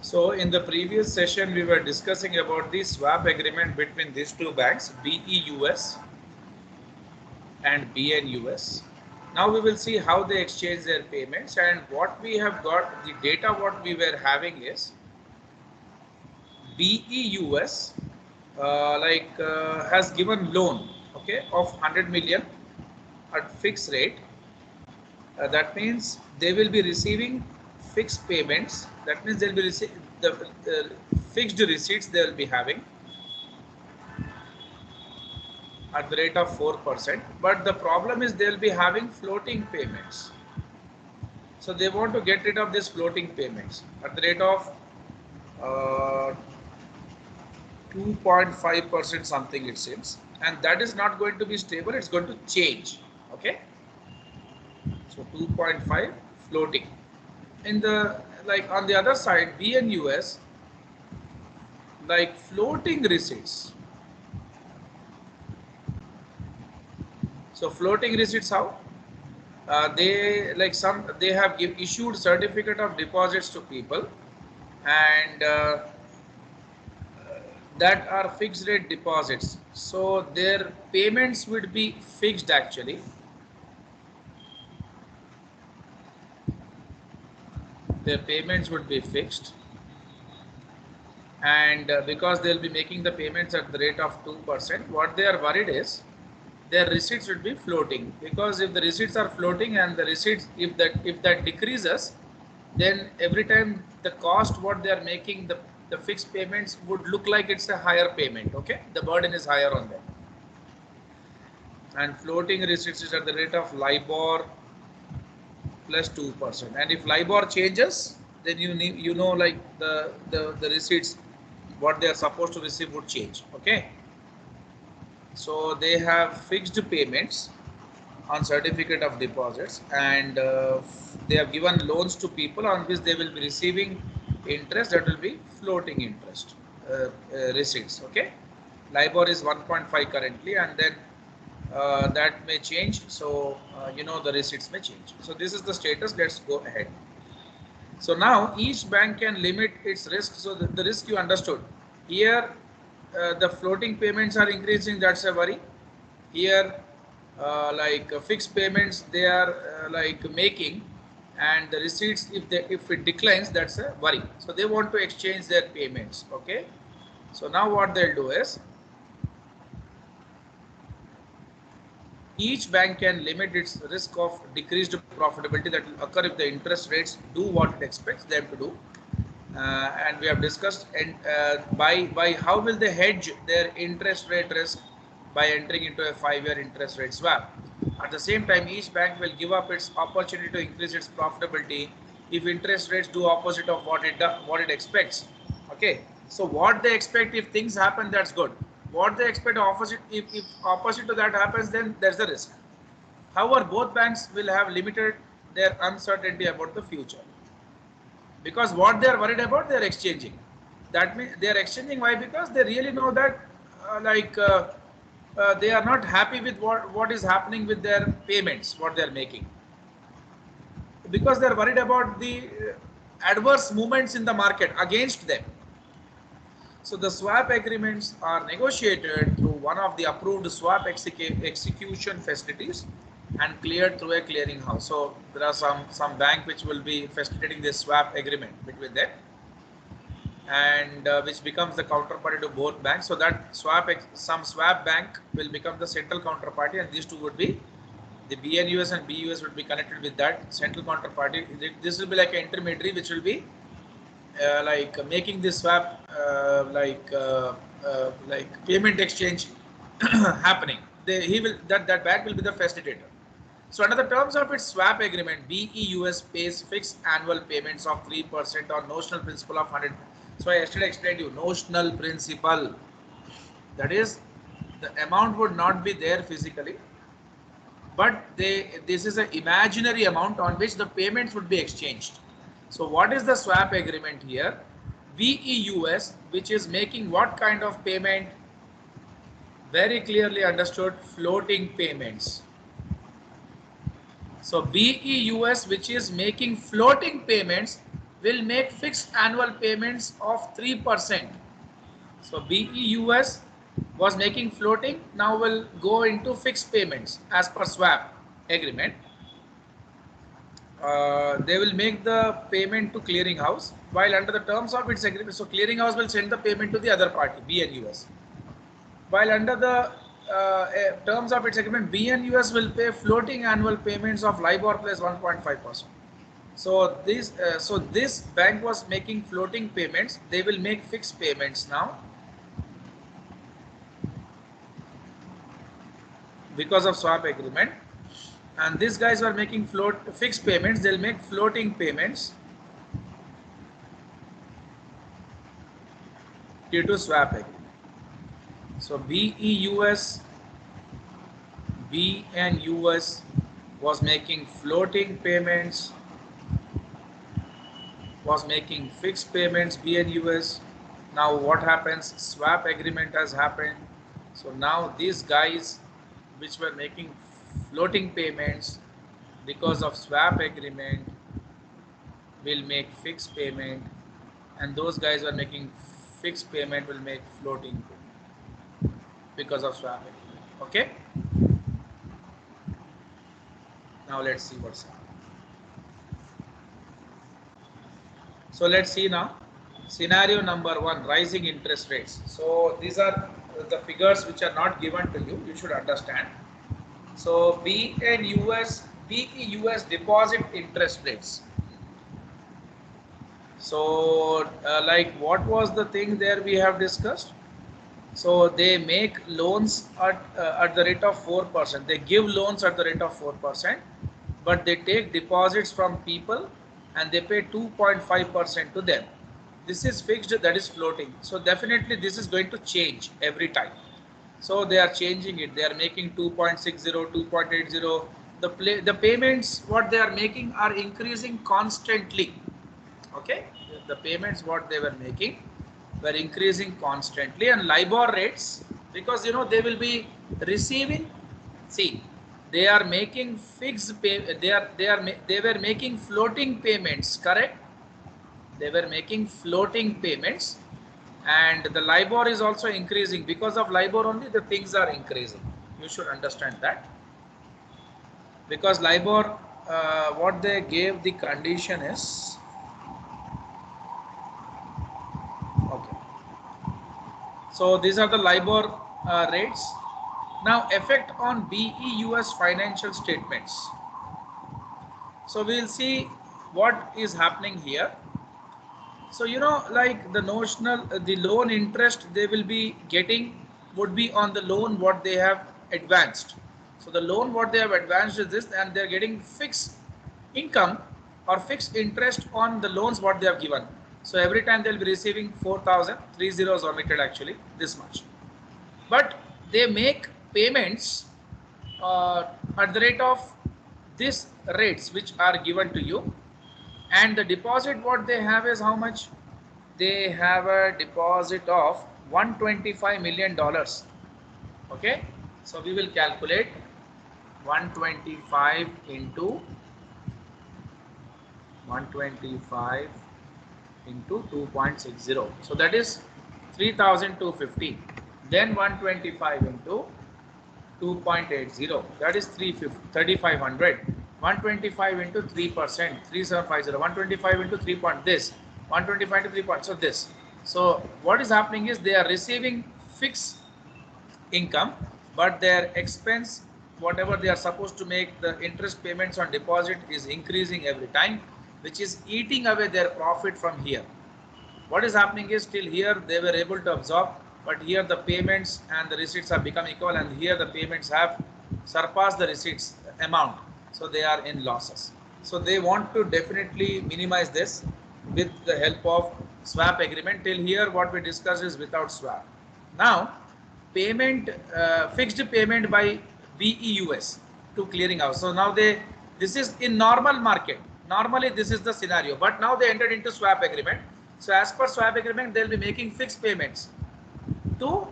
So in the previous session, we were discussing about the swap agreement between these two banks, BEUS and BNUS. Now we will see how they exchange their payments, and what we have got, the data what we were having is BEUS has given loan, okay, of 100 million at fixed rate. That means they will be receiving fixed payments. That means they'll be receiving the fixed receipts they will be having at the rate of 4%. But the problem is they'll be having floating payments. So they want to get rid of these floating payments at the rate of 2.5% something it seems, and that is not going to be stable. It's going to change. Okay, so 2.5 floating. In the on the other side, BNUS like floating receipts. So floating receipts, how they have issued certificate of deposits to people, and that are fixed rate deposits. So their payments would be fixed actually. Their payments would be fixed, and because they'll be making the payments at the rate of 2%, what they are worried is their receipts would be floating, because if the receipts are floating and the receipts, if that decreases, then every time the cost what they are making, the fixed payments would look like it's a higher payment. Okay, the burden is higher on them. And floating receipts is at the rate of LIBOR plus 2%, and if LIBOR changes, then like the receipts what they are supposed to receive would change. Okay, so they have fixed payments on certificate of deposits, and they have given loans to people on which they will be receiving interest, that will be floating interest receipts. Okay, LIBOR is 1.5 currently, and then that may change. So the receipts may change. So this is the status. Let's go ahead. So now each bank can limit its risk. So the risk you understood here, the floating payments are increasing, that's a worry. Here fixed payments they are making, and the receipts, if it declines, that's a worry. So they want to exchange their payments. Okay, so now what they'll do is each bank can limit its risk of decreased profitability that will occur if the interest rates do what it expects them to do. And we have discussed, and by how will they hedge their interest rate risk? By entering into a 5-year interest rate swap. At the same time, each bank will give up its opportunity to increase its profitability if interest rates do opposite of what it expects. Okay, so what they expect, if things happen, that's good. What they expect opposite, if opposite to that happens, then there's the risk. However, both banks will have limited their uncertainty about the future, because what they are worried about, they are exchanging. That means they are exchanging. Why? Because they really know that they are not happy with what is happening with their payments, what they are making, because they are worried about the adverse movements in the market against them. So the swap agreements are negotiated through one of the approved swap execution facilities and cleared through a clearing house. So there are some bank which will be facilitating this swap agreement between them, and which becomes the counterparty to both banks. So that some swap bank will become the central counterparty, and these two would be the BNUS and BUS would be connected with that central counterparty. This will be like an intermediary which will be making this swap payment exchange happening. That bank will be the facilitator. So under the terms of its swap agreement, BEUS pays fixed annual payments of 3% on notional principal of 100. So I yesterday explained you notional principal. That is, the amount would not be there physically, but this is an imaginary amount on which the payments would be exchanged. So what is the swap agreement here? BEUS, which is making what kind of payment? Very clearly understood, floating payments. So BEUS, which is making floating payments, will make fixed annual payments of 3%. So BEUS was making floating, now will go into fixed payments as per swap agreement. They will make the payment to clearinghouse while under the terms of its agreement. So clearinghouse will send the payment to the other party, BNUS. While under the terms of its agreement, BNUS will pay floating annual payments of LIBOR plus 1.5%. So this bank was making floating payments. They will make fixed payments now because of swap agreement. And these guys were making fixed payments. They'll make floating payments due to swap agreement. So BEUS was making floating payments, was making fixed payments, BNUS. Now what happens? Swap agreement has happened. So now these guys which were making floating payments because of swap agreement will make fixed payment, and those guys were making fixed payment will make floating because of swap agreement. Okay. Now let's see what's happening. So let's see now. Scenario number 1, rising interest rates. So these are the figures which are not given to you. You should understand. So BEUS deposit interest rates. So like what was the thing there we have discussed? So they make loans at the rate of 4%. They give loans at the rate of 4%, but they take deposits from people and they pay 2.5% to them. This is fixed, that is floating. So definitely this is going to change every time. So they are changing it. They are making 2.60, 2.80. The payments what they are making are increasing constantly. Okay, the payments what they were making were increasing constantly, and LIBOR rates, because you know they will be receiving. See, they are making fixed pay. They were making floating payments. Correct? They were making floating payments, and the LIBOR is also increasing. Because of LIBOR only the things are increasing. You should understand that. Because LIBOR, what they gave the condition is. Okay. So these are the LIBOR rates. Now effect on BEUS financial statements. So we'll see what is happening here. So you know, like the notional, the loan interest they will be getting would be on the loan what they have advanced. So the loan what they have advanced is this, and they're getting fixed income or fixed interest on the loans what they have given. So every time they'll be receiving 4,000, 3 zeros omitted actually, this much. But they make payments at the rate of these rates which are given to you. And the deposit what they have is how much? They have a deposit of $125 million. Okay. So we will calculate 125 into 2.60. So that is 3,250. Then 125 into 2.80. That is 3,500. 125 into 3%, 3750. 125 into 3 point this. 125 to 3 point. So this. So what is happening is they are receiving fixed income, but their expense, whatever they are supposed to make, the interest payments on deposit is increasing every time, which is eating away their profit from here. What is happening is till here they were able to absorb, but here the payments and the receipts have become equal, and here the payments have surpassed the receipts amount. So they are in losses. So they want to definitely minimize this with the help of swap agreement. Till here what we discussed is without swap. Now payment, fixed payment by BEUS to clearinghouse. So now this is in normal market. Normally this is the scenario, but now they entered into swap agreement. So as per swap agreement, they'll be making fixed payments to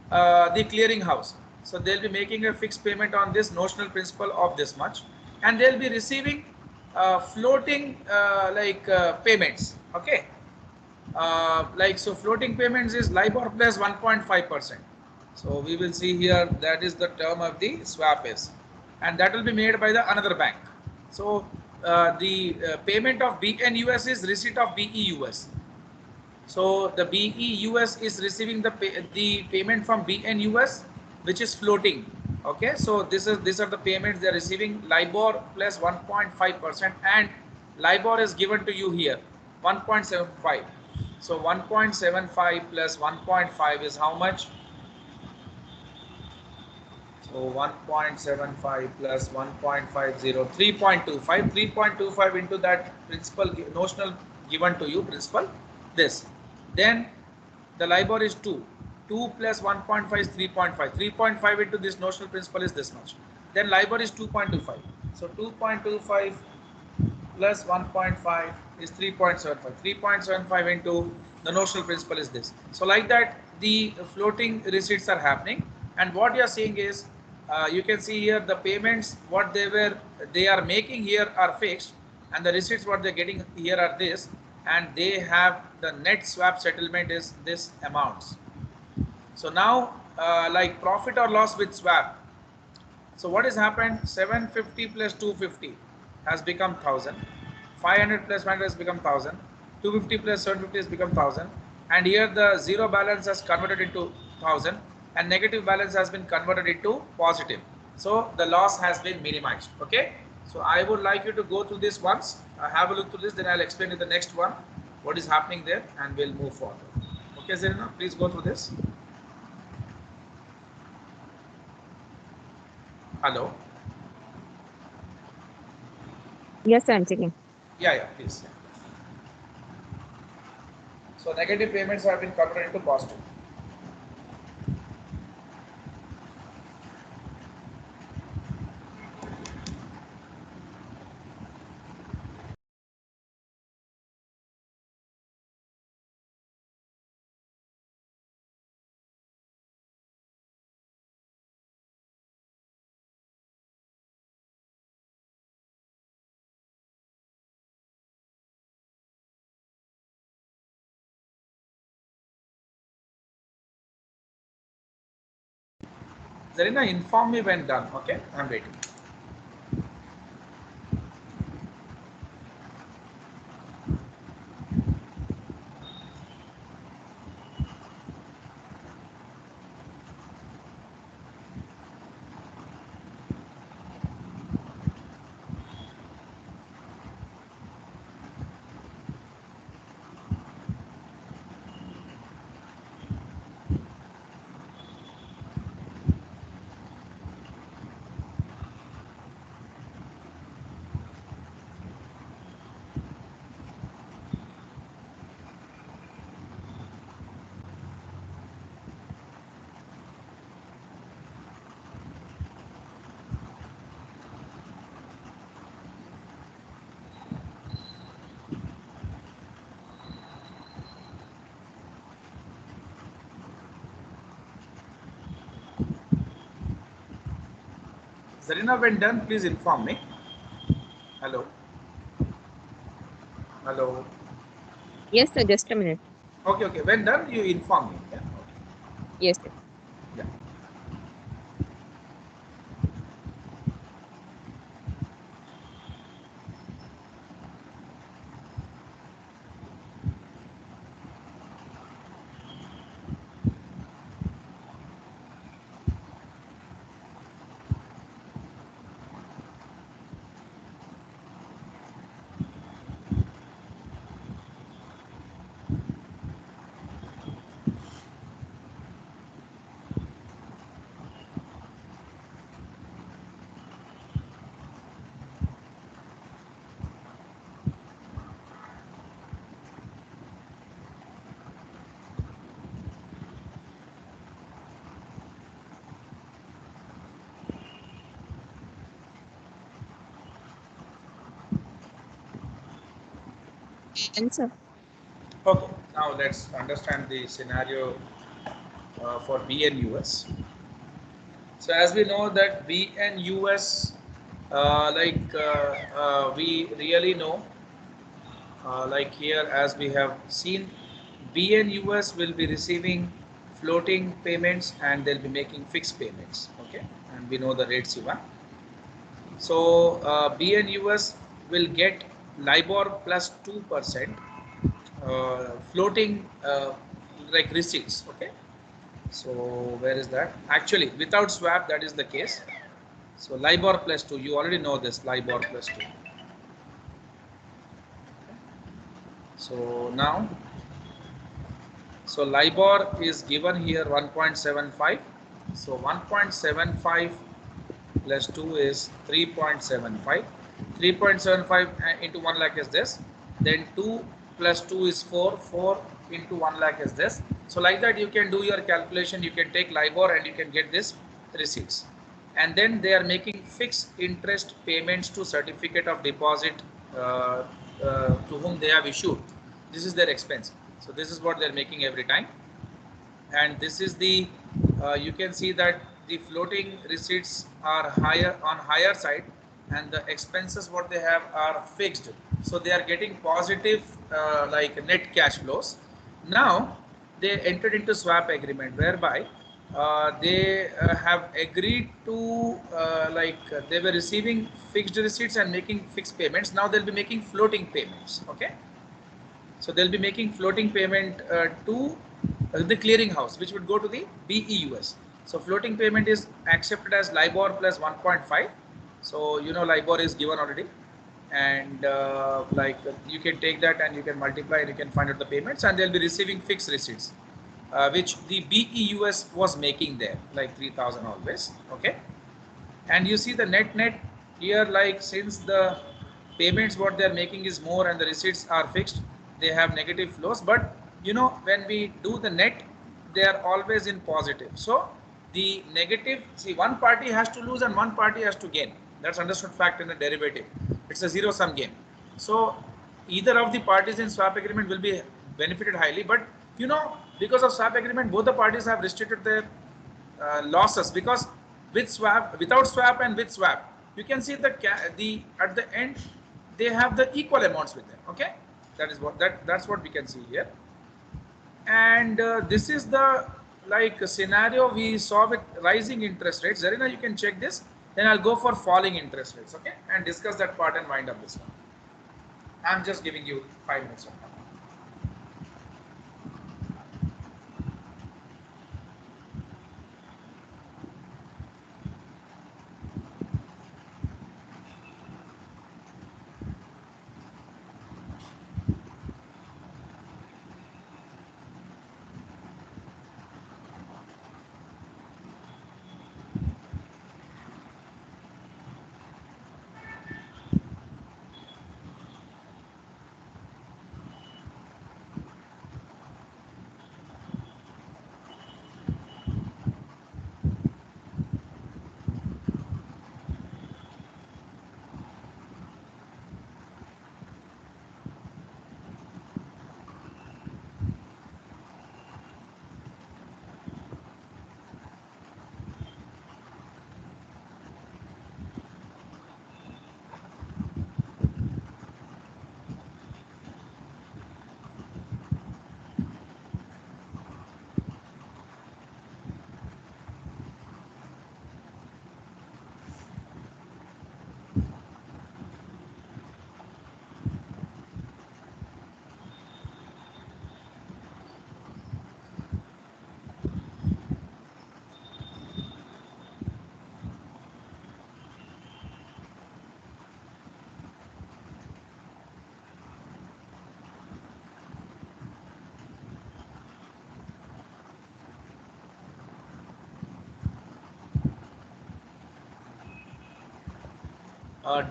the clearinghouse. So they'll be making a fixed payment on this notional principal of this much, and they'll be receiving floating payments. Okay. Like so, floating payments is LIBOR plus 1.5%. So we will see here that is the term of the swap is, and that will be made by the another bank. So the payment of BNUS is receipt of BEUS. So the BEUS is receiving the payment from BNUS, which is floating. Okay, so these are the payments they are receiving, LIBOR plus 1.5%, and LIBOR is given to you here 1.75. So 1.75 plus 1.5 is how much? So 1.75 plus 1.50, 3.25, 3.25 into that principal notional given to you, principal, this. Then the LIBOR is 2. 2 plus 1.5 is 3.5. 3.5 into this notional principal is this much. Then LIBOR is 2.25. So 2.25 plus 1.5 is 3.75. 3.75 into the notional principal is this. So like that, the floating receipts are happening. And what you are seeing is, you can see here the payments what they are making here are fixed, and the receipts what they're getting here are this, and they have the net swap settlement is this amounts. So now, like profit or loss with swap. So what has happened? 750 plus 250 has become 1000. 500 plus 500 has become 1000. 250 plus 750 has become 1000. And here the zero balance has converted into 1000, and negative balance has been converted into positive. So the loss has been minimized. Okay. So I would like you to go through this once. Have a look through this. Then I'll explain in the next one what is happening there, and we'll move forward. Okay, Serena, please go through this. Hello. Yes, I'm checking. Yeah, please. So negative payments have been converted into positive. Zarina, inform me when done. Okay, I'm waiting. Zarina, when done, please inform me. Hello. Hello. Yes, sir. Just a minute. Okay. When done, you inform me. Yeah. Yes, sir. Yeah. And sir. Okay. Now let's understand the scenario for BNUS. So as we know that BNUS, we really know like here, as we have seen, BNUS will be receiving floating payments and they'll be making fixed payments. Okay, and we know the rates even. So BNUS will get LIBOR plus 2% floating like receipts. Okay, so where is that? Actually, without swap, that is the case. So LIBOR plus 2, you already know this, LIBOR plus 2. So now, so LIBOR is given here 1.75. So 1.75 plus 2 is 3.75. 3.75 into 1 lakh is this. Then 2 plus 2 is 4. 4 into 1 lakh is this. So like that you can do your calculation. You can take LIBOR and you can get this receipts. And then they are making fixed interest payments to certificate of deposit to whom they have issued. This is their expense. So this is what they're making every time. And this is the you can see that the floating receipts are higher on higher side, and the expenses what they have are fixed, so they are getting positive like net cash flows. Now they entered into swap agreement whereby they have agreed to they were receiving fixed receipts and making fixed payments. Now they'll be making floating payments. Okay, so they'll be making floating payment to the clearing house, which would go to the BEUS. So floating payment is accepted as LIBOR plus 1.5. So you know LIBOR is given already, and you can take that and you can multiply and you can find out the payments, and they'll be receiving fixed receipts, which the BEUS was making there, like 3,000 always. Okay, and you see the net here, like since the payments what they are making is more and the receipts are fixed, they have negative flows. But you know, when we do the net, they are always in positive. So the negative, see, one party has to lose and one party has to gain. That's understood fact in the derivative. It's a zero sum game. So either of the parties in swap agreement will be benefited highly. But you know, because of swap agreement, both the parties have restricted their losses, because with swap, without swap, and with swap, you can see that the at the end they have the equal amounts with them. Okay, that is what that's what we can see here. And this is the like scenario we saw with rising interest rates. Zarina, you can check this. Then I'll go for falling interest rates. Okay, and discuss that part and wind up this one. I'm just giving you 5 minutes of time.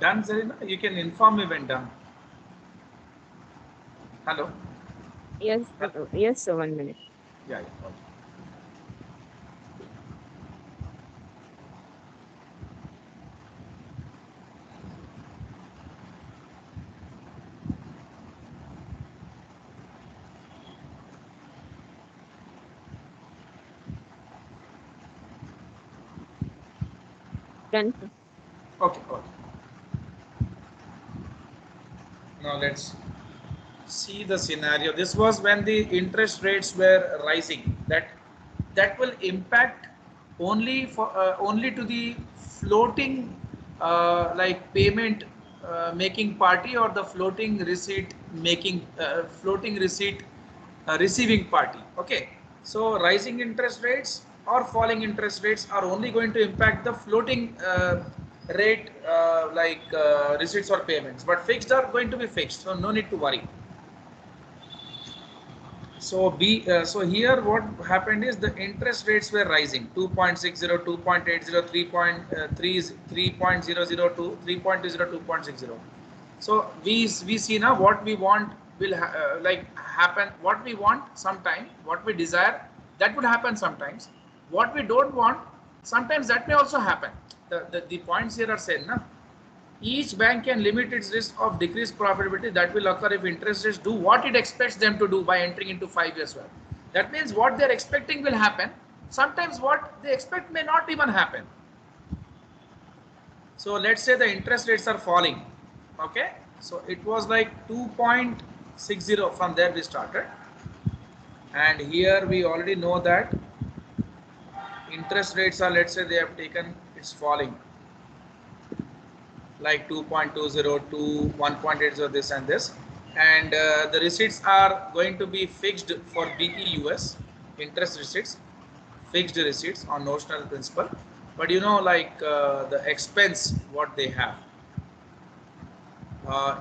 Done, Zarina? You can inform me when done. Hello? Yes, yes, sir, 1 minute. Yeah, yeah. Okay. Done, sir. Okay, okay. Now let's see the scenario. This was when the interest rates were rising. That will impact only to the floating like payment making party, or the floating receipt receiving party. Okay, so rising interest rates or falling interest rates are only going to impact the floating rate receipts or payments, but fixed are going to be fixed, so no need to worry. So here what happened is the interest rates were rising: 2.60, 2.80, 3.002, 3.20, 2.60. So we see now what we want will happen. What we want sometime, what we desire, that would happen sometimes. What we don't want, sometimes that may also happen. The points here are said, na? Each bank can limit its risk of decreased profitability that will occur if interest rates do what it expects them to do by entering into 5 years swap. That means what they're expecting will happen. Sometimes what they expect may not even happen. So let's say the interest rates are falling. Okay, so it was like 2.60 from there we started, and here we already know that interest rates are, let's say they have taken, it's falling like 2.20 to 1.80, this and this, and the receipts are going to be fixed for BEUS, interest receipts, fixed receipts on notional principal. But you know, like the expense what they have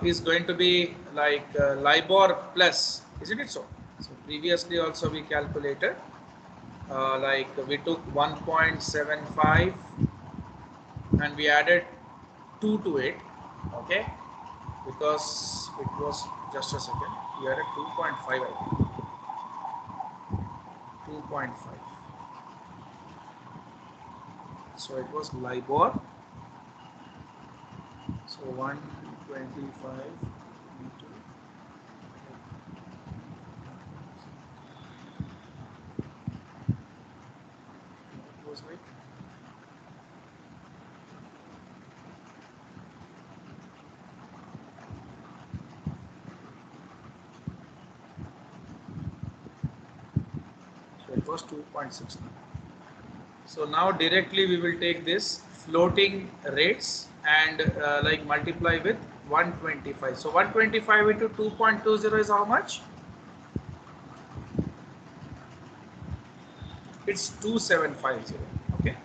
is going to be like LIBOR plus, isn't it so? So previously also we calculated like we took 1.75 and we added 2 to it, okay, because it was, just a second, we added 2.5, I think, 2.5. So it was LIBOR, so 125 into, it was like, so it was 2.69. So now directly we will take this floating rates and like multiply with 125. So 125 into 2.20 is how much? It's 2750. Okay.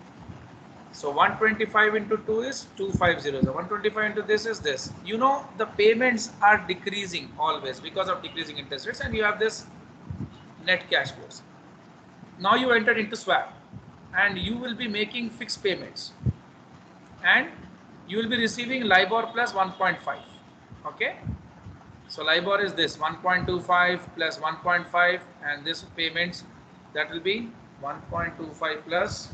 So 125 into 2 is 250. So 125 into this is this. You know, the payments are decreasing always because of decreasing interest rates, and you have this net cash flows. Now you entered into swap and you will be making fixed payments, and you will be receiving LIBOR plus 1.5. Okay. So LIBOR is this 1.25 plus 1.5, and this payments, that will be 1.25 plus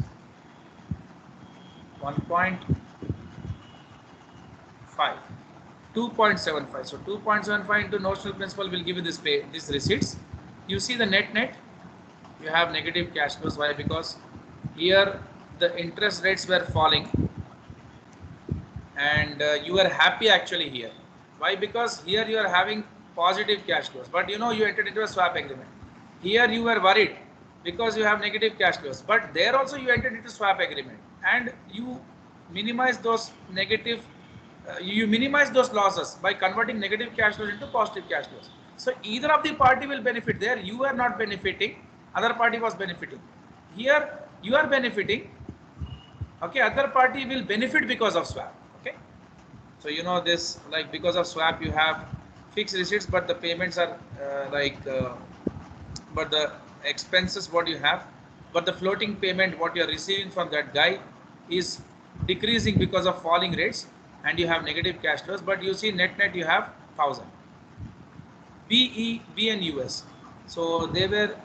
1.5, 2.75. So 2.75 into notional principal will give you this receipts. You see the net, you have negative cash flows. Why? Because here the interest rates were falling, and you were happy actually here. Why? Because here you are having positive cash flows, but you know, you entered into a swap agreement. Here you were worried because you have negative cash flows, but there also you entered into swap agreement, and you minimize those negative, you minimize those losses by converting negative cash flows into positive cash flows. So either of the party will benefit. There you are not benefiting, other party was benefiting. Here you are benefiting, okay, other party will benefit because of swap. Okay, so you know this, like because of swap you have fixed receipts, but the payments are but the expenses what you have, but the floating payment what you are receiving from that guy is decreasing because of falling rates, and you have negative cash flows. But you see net you have 1000. B and US, so they were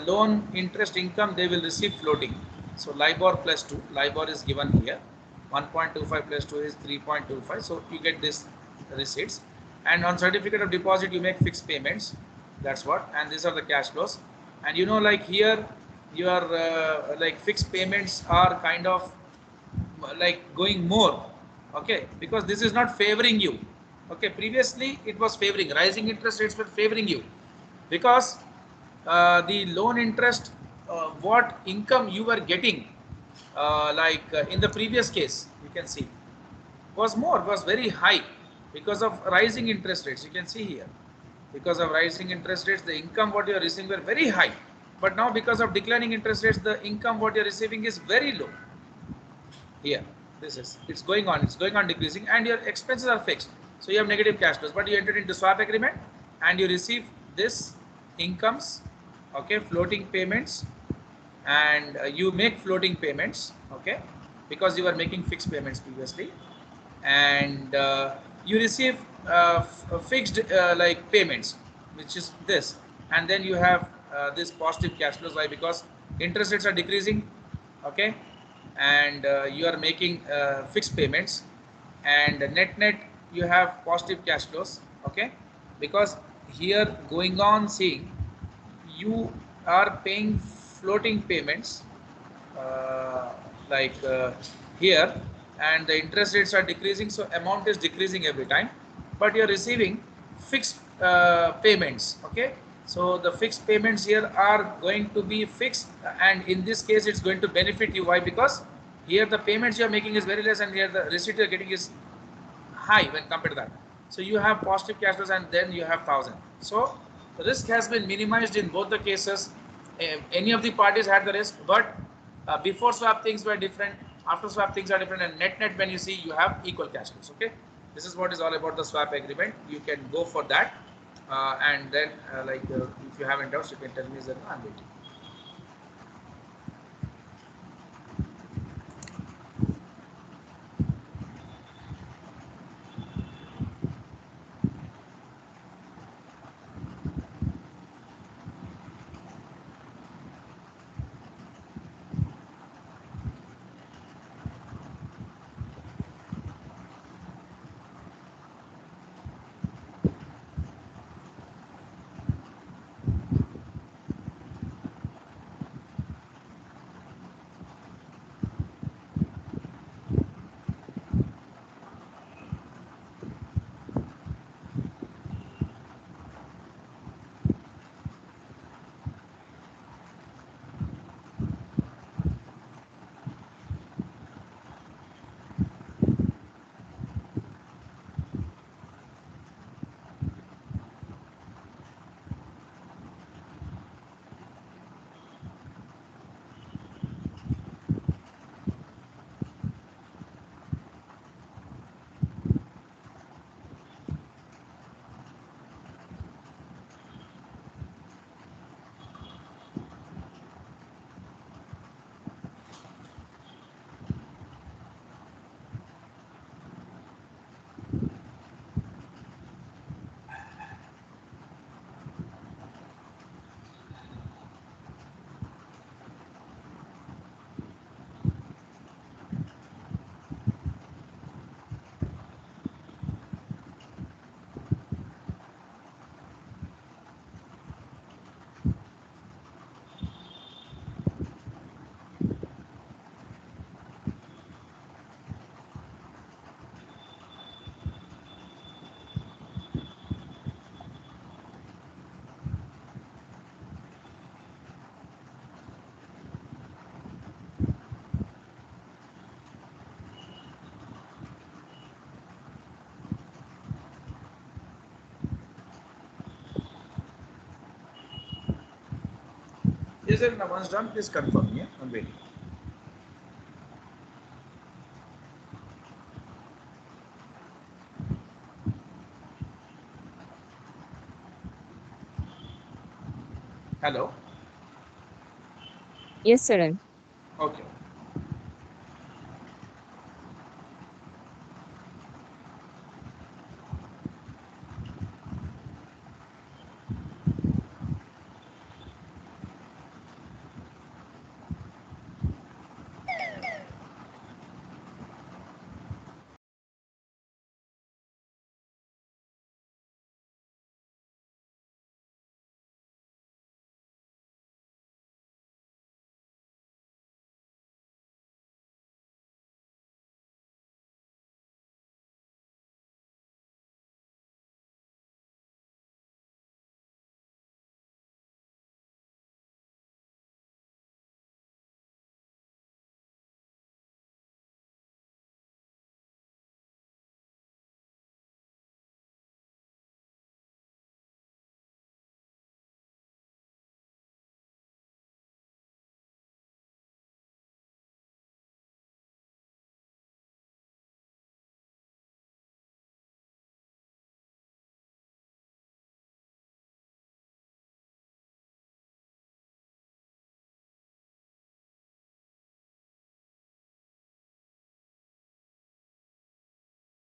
loan interest income, they will receive floating. So LIBOR plus 2, LIBOR is given here, 1.25 plus 2 is 3.25. So you get this receipts, and on certificate of deposit you make fixed payments. That's what, and these are the cash flows. And you know, like here your like fixed payments are kind of like going more, okay, because this is not favoring you. Okay, previously it was favoring, rising interest rates were favoring you because the loan interest, what income you were getting, in the previous case, you can see was very high because of rising interest rates. You can see here, because of rising interest rates, the income what you are receiving were very high. But now because of declining interest rates, the income what you are receiving is very low. Here, this is it's going on decreasing, and your expenses are fixed. So you have negative cash flows, but you entered into swap agreement and you receive this incomes, okay, floating payments, and you make floating payments, okay, because you were making fixed payments previously, and you receive fixed payments, which is this, and then you have this positive cash flows. Why? Because interest rates are decreasing, okay, and you are making fixed payments, and net net you have positive cash flows, okay, because here going on seeing you are paying floating payments, uh, like uh, here, and the interest rates are decreasing, so amount is decreasing every time, but you're receiving fixed payments, okay. So the fixed payments here are going to be fixed, and in this case it's going to benefit you. Why? Because here the payments you're making is very less, and here the receipt you're getting is high when compared to that. So you have positive cash flows, and then you have 1,000. So the risk has been minimized in both the cases. Any of the parties had the risk, but before swap things were different. After swap things are different, and net net when you see you have equal cash flows. Okay, this is what is all about the swap agreement. You can go for that, and then if you haven't doubts, you can tell me. That I'm waiting. Is it once done? Please confirm. Yeah, I'm waiting. Hello. Yes, sir. Okay.